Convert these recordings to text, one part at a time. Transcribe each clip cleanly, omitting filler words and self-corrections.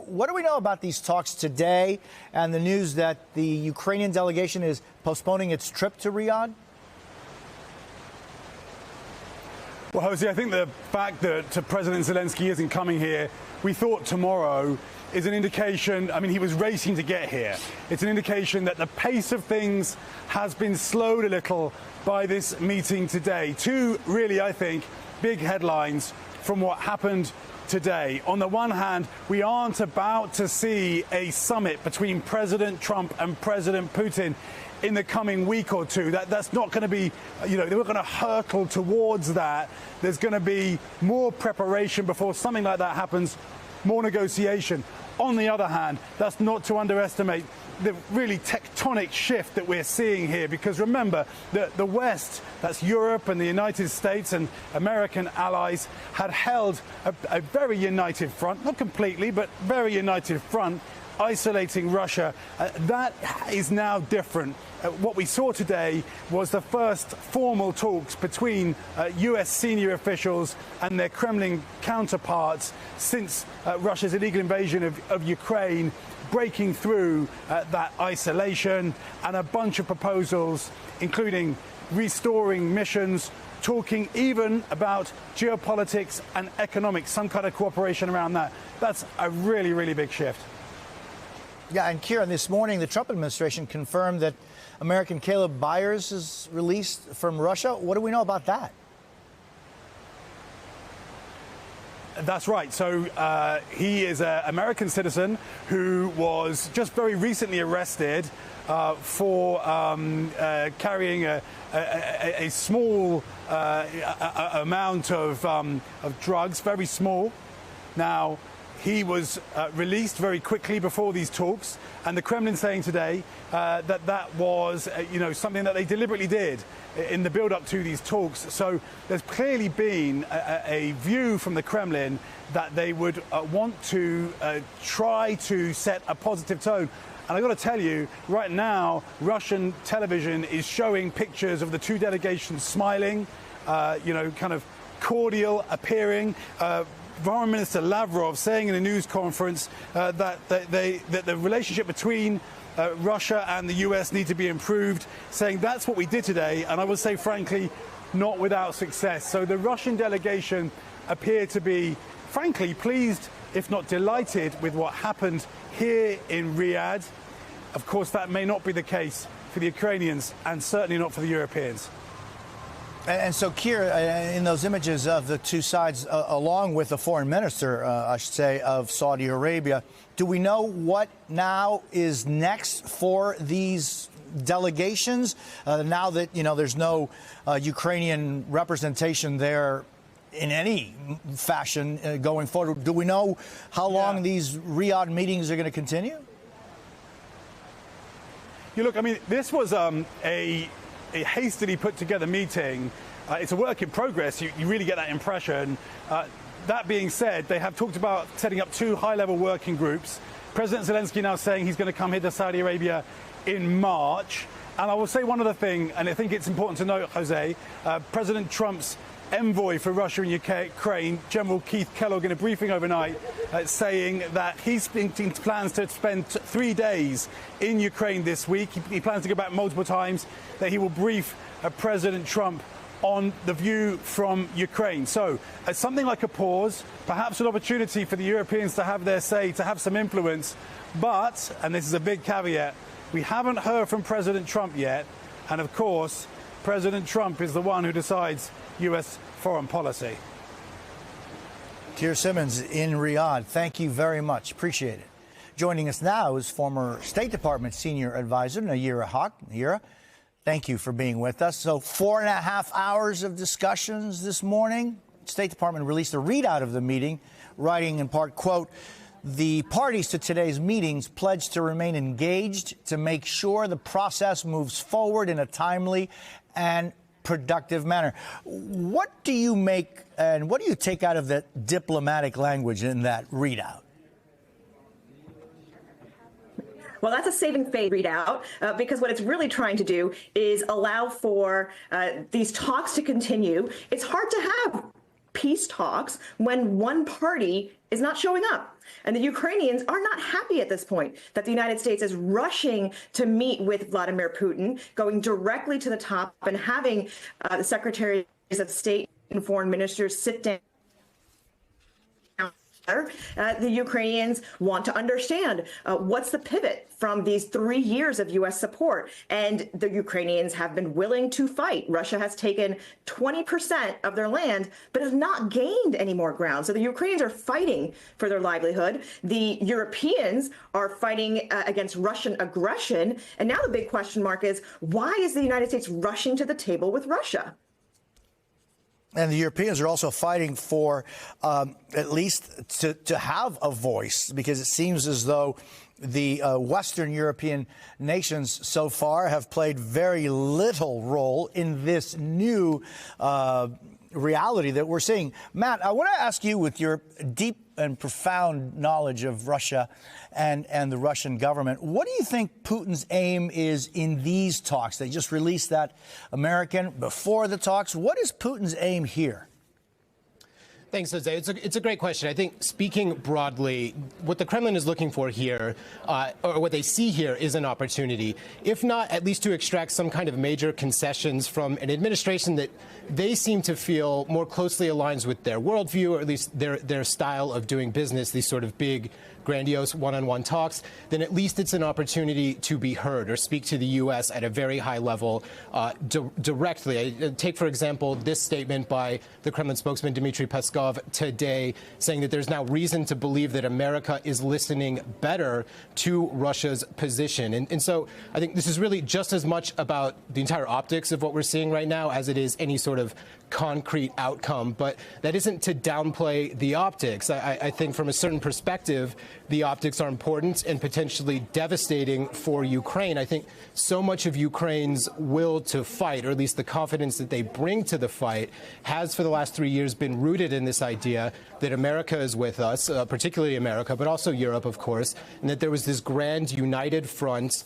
what do we know about these talks today and the news that the Ukrainian delegation is postponing its trip to Riyadh? Well, Jose, I think the fact that President Zelensky isn't coming here, we thought tomorrow, is an indication. I mean, he was racing to get here. It's an indication that the pace of things has been slowed a little by this meeting today. Two really, I think, big headlines from what happened today. On the one hand, we aren't about to see a summit between President Trump and President Putin in the coming week or two. That's not going to be, they're not going to hurtle towards that. There's going to be more preparation before something like that happens, more negotiation. On the other hand, that's not to underestimate the really tectonic shift that we're seeing here, because remember that the West, that's Europe and the United States and American allies, had held a very united front, not completely, but very united front, isolating Russia. That is now different. What we saw today was the first formal talks between US senior officials and their Kremlin counterparts since Russia's illegal invasion of Ukraine, breaking through that isolation, and a bunch of proposals, including restoring missions, talking even about geopolitics and economics, some kind of cooperation around that. That's a really, really big shift. Yeah, and Kieran, this morning the Trump administration confirmed that American Caleb Byers is released from Russia. What do we know about that? That's right. So he is an American citizen who was just very recently arrested for carrying a small amount of drugs, very small. Now, he was released very quickly before these talks, and the Kremlin saying today that was, something that they deliberately did in the build-up to these talks. So there's clearly been a view from the Kremlin that they would want to try to set a positive tone. And I've got to tell you, right now, Russian television is showing pictures of the two delegations smiling, kind of cordial appearing. Foreign Minister Lavrov saying in a news conference that the relationship between Russia and the US need to be improved, saying that's what we did today, and I would say, frankly, not without success. So the Russian delegation appeared to be, frankly, pleased, if not delighted, with what happened here in Riyadh. Of course, that may not be the case for the Ukrainians, and certainly not for the Europeans. And so, Keir, in those images of the two sides, along with the foreign minister, I should say, of Saudi Arabia, do we know what now is next for these delegations? Now that, there's no Ukrainian representation there in any fashion going forward, do we know how long these Riyadh meetings are going to continue? Look, I mean, this was a hastily put together meeting. It's a work in progress. You really get that impression. That being said, they have talked about setting up two high-level working groups. President Zelensky now saying he's going to come here to Saudi Arabia in March. And I will say one other thing, and I think it's important to note, Jose, President Trump's envoy for Russia and Ukraine, General Keith Kellogg, in a briefing overnight, saying that he plans to spend 3 days in Ukraine this week. He plans to go back multiple times, that he will brief President Trump on the view from Ukraine. So something like a pause, perhaps an opportunity for the Europeans to have their say, to have some influence. But, and this is a big caveat, we haven't heard from President Trump yet. And of course, President Trump is the one who decides U.S. foreign policy. Keir Simmons in Riyadh, thank you very much. Appreciate it. Joining us now is former State Department Senior Advisor Nayera Haq. Nayera, thank you for being with us. So 4.5 hours of discussions this morning. State Department released a readout of the meeting, writing in part, quote, "The parties to today's meetings pledge to remain engaged to make sure the process moves forward in a timely and productive manner." What do you make and what do you take out of the diplomatic language in that readout? Well, that's a saving faith readout because what it's really trying to do is allow for these talks to continue. It's hard to have peace talks when one party is not showing up. And the Ukrainians are not happy at this point that the United States is rushing to meet with Vladimir Putin, going directly to the top and having the secretaries of state and foreign ministers sit down. The Ukrainians want to understand what's the pivot from these 3 years of U.S. support. And the Ukrainians have been willing to fight. Russia has taken 20% of their land, but has not gained any more ground. So the Ukrainians are fighting for their livelihood. The Europeans are fighting against Russian aggression. And now the big question mark is, why is the United States rushing to the table with Russia? And the Europeans are also fighting for at least to have a voice, because it seems as though the Western European nations so far have played very little role in this new reality that we're seeing. Matt, I want to ask you, with your deep and profound knowledge of Russia and the Russian government, what do you think Putin's aim is in these talks? They just released that American before the talks. What is Putin's aim here? Thanks, Jose. It's a great question. I think, speaking broadly, what the Kremlin is looking for here, or what they see here, is an opportunity, if not at least to extract some kind of major concessions from an administration that they seem to feel more closely aligns with their worldview, or at least their style of doing business, these sort of big, grandiose one-on-one talks. Then at least it's an opportunity to be heard or speak to the U.S. at a very high level directly. Take, for example, this statement by the Kremlin spokesman Dmitry Peskov today, saying that there's now reason to believe that America is listening better to Russia's position. And so I think this is really just as much about the entire optics of what we're seeing right now as it is any sort of concrete outcome. But that isn't to downplay the optics. I think from a certain perspective, the optics are important and potentially devastating for Ukraine. I think so much of Ukraine's will to fight, or at least the confidence that they bring to the fight, has for the last 3 years been rooted in this idea that America is with us, particularly America, but also Europe, of course, and that there was this grand united front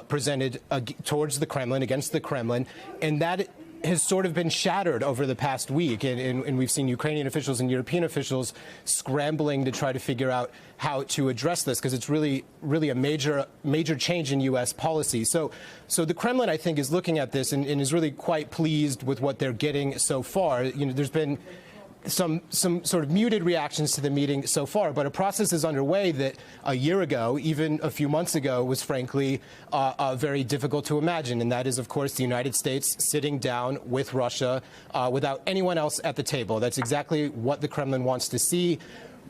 presented towards the Kremlin, against the Kremlin, and that has sort of been shattered over the past week. And we've seen Ukrainian officials and European officials scrambling to try to figure out how to address this, because it's really a major change in U.S. policy. So the Kremlin, I think, is looking at this and is really quite pleased with what they're getting so far. You know, there's been some sort of muted reactions to the meeting so far, but a process is underway that a year ago, even a few months ago, was frankly very difficult to imagine. And that is, of course, the United States sitting down with Russia without anyone else at the table. That's exactly what the Kremlin wants to see.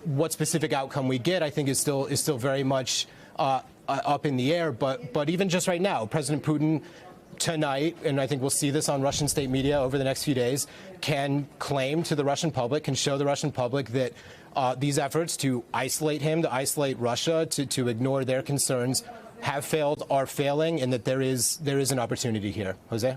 What specific outcome we get, I think, is still very much up in the air. But even just right now, President Putin tonight, and I think we'll see this on Russian state media over the next few days, can claim to the Russian public, can show the Russian public that these efforts to isolate him, to isolate Russia, to ignore their concerns have failed, are failing, and that there is an opportunity here. Jose?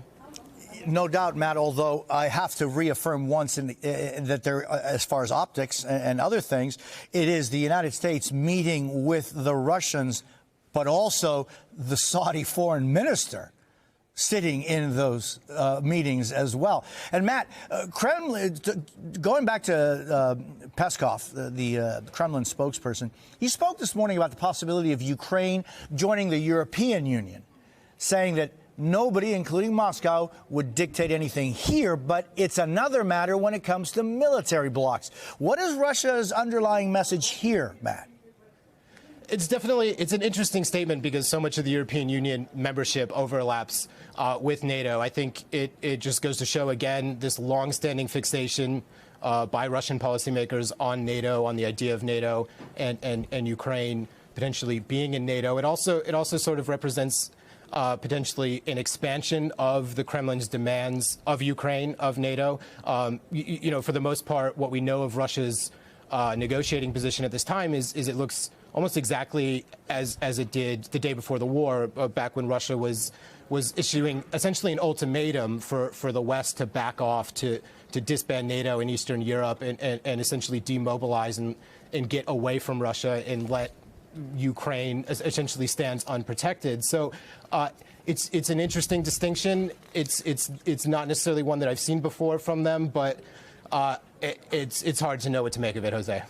No doubt, Matt, although I have to reaffirm once that there, as far as optics and other things, it is the United States meeting with the Russians, but also the Saudi foreign minister sitting in those meetings as well. And Matt, Kremlin, going back to Peskov, the Kremlin spokesperson, he spoke this morning about the possibility of Ukraine joining the European Union, saying that nobody, including Moscow, would dictate anything here, but it's another matter when it comes to military blocks. What is Russia's underlying message here, Matt? It's an interesting statement, because so much of the European Union membership overlaps with NATO. I think it just goes to show, again, this long-standing fixation by Russian policymakers on NATO, on the idea of NATO and Ukraine potentially being in NATO. It also sort of represents potentially an expansion of the Kremlin's demands of Ukraine, of NATO. You know, for the most part, what we know of Russia's negotiating position at this time is it looks almost exactly as it did the day before the war, back when Russia was issuing essentially an ultimatum for the West to back off, to disband NATO in Eastern Europe and essentially demobilize and get away from Russia and let Ukraine essentially stands unprotected. So it's an interesting distinction. It's not necessarily one that I've seen before from them, but it's hard to know what to make of it, Jose.